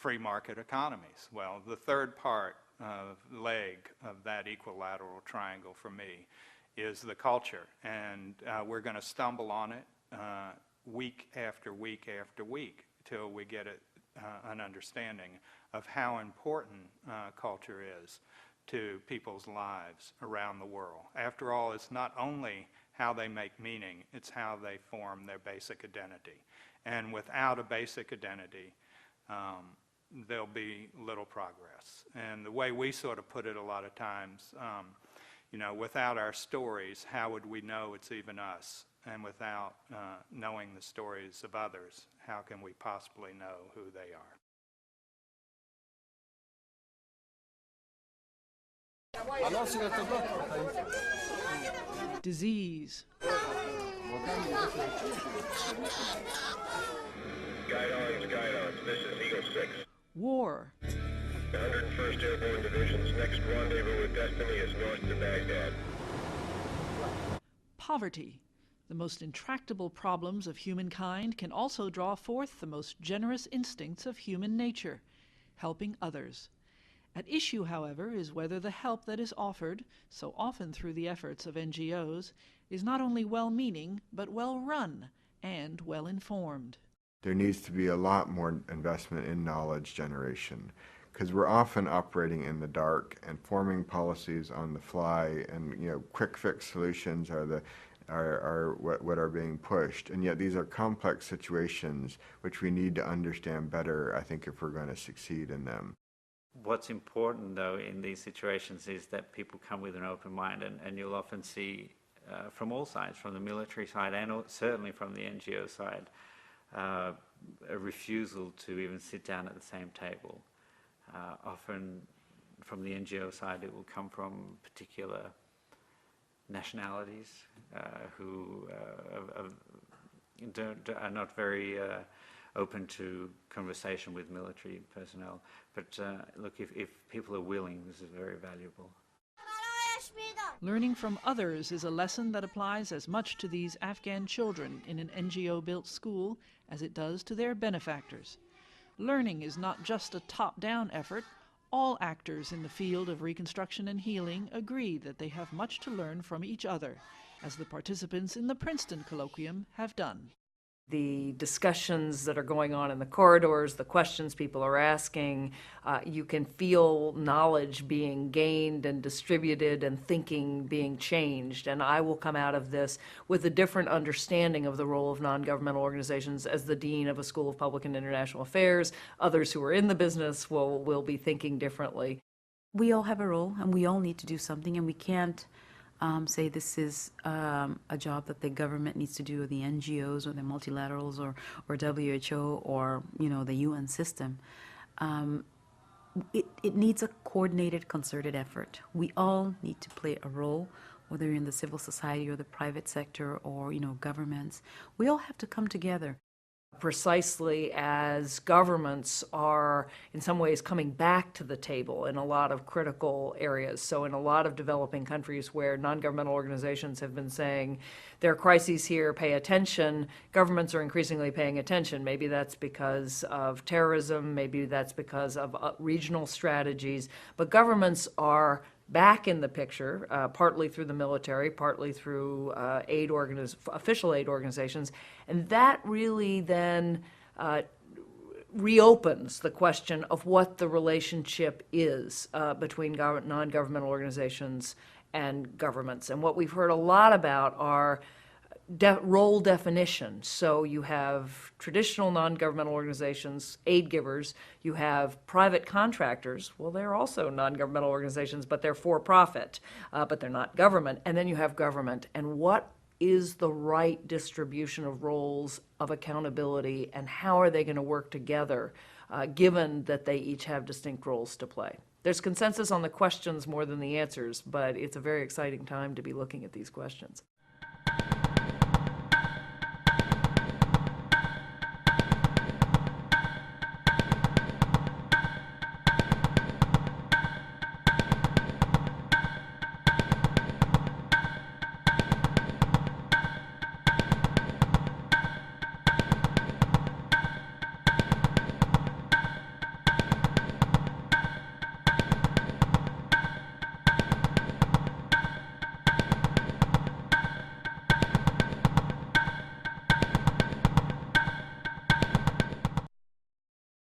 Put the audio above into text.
free market economies. Well, the third leg of that equilateral triangle for me is the culture, and we're going to stumble on it week after week after week till we get an understanding of how important culture is to people's lives around the world. After all, it's not only how they make meaning, it's how they form their basic identity. And without a basic identity, there'll be little progress. And the way we sort of put it a lot of times, you know, without our stories, how would we know it's even us? And without knowing the stories of others, how can we possibly know who they are? Disease. Guide arms, this is Eagle 6. War. The 101st Airborne Division's next rendezvous with destiny is north to Baghdad. Poverty. The most intractable problems of humankind can also draw forth the most generous instincts of human nature, helping others. At issue, however, is whether the help that is offered, so often through the efforts of NGOs, is not only well-meaning, but well-run and well-informed. There needs to be a lot more investment in knowledge generation, because we're often operating in the dark and forming policies on the fly, and quick fix solutions are what are being pushed, and yet these are complex situations which we need to understand better, I think, if we're going to succeed in them. What's important, though, in these situations is that people come with an open mind, and you'll often see from all sides, from the military side and certainly from the NGO side, a refusal to even sit down at the same table. Often from the NGO side it will come from particular nationalities who are not very open to conversation with military personnel. But look, if people are willing, this is very valuable. Learning from others is a lesson that applies as much to these Afghan children in an NGO-built school as it does to their benefactors. Learning is not just a top-down effort. All actors in the field of reconstruction and healing agree that they have much to learn from each other, as the participants in the Princeton Colloquium have done. The discussions that are going on in the corridors, the questions people are asking, you can feel knowledge being gained and distributed and thinking being changed. And I will come out of this with a different understanding of the role of non-governmental organizations as the Dean of a School of Public and International Affairs. Others who are in the business will be thinking differently. We all have a role and we all need to do something, and we can't say this is a job that the government needs to do, or the NGOs or the multilaterals or WHO or the UN system. It needs a coordinated, concerted effort. We all need to play a role, whether you're in the civil society or the private sector or governments. We all have to come together. Precisely as governments are in some ways coming back to the table in a lot of critical areas. So in a lot of developing countries where non-governmental organizations have been saying there are crises here, pay attention, governments are increasingly paying attention. Maybe that's because of terrorism, maybe that's because of regional strategies, but governments are back in the picture, partly through the military, partly through official aid organizations, and that really then reopens the question of what the relationship is between non-governmental organizations and governments. And what we've heard a lot about are role definition. So you have traditional non-governmental organizations, aid givers, you have private contractors. Well, they're also non-governmental organizations, but they're for-profit, but they're not government. And then you have government. And what is the right distribution of roles of accountability, and how are they going to work together, given that they each have distinct roles to play? There's consensus on the questions more than the answers, but it's a very exciting time to be looking at these questions.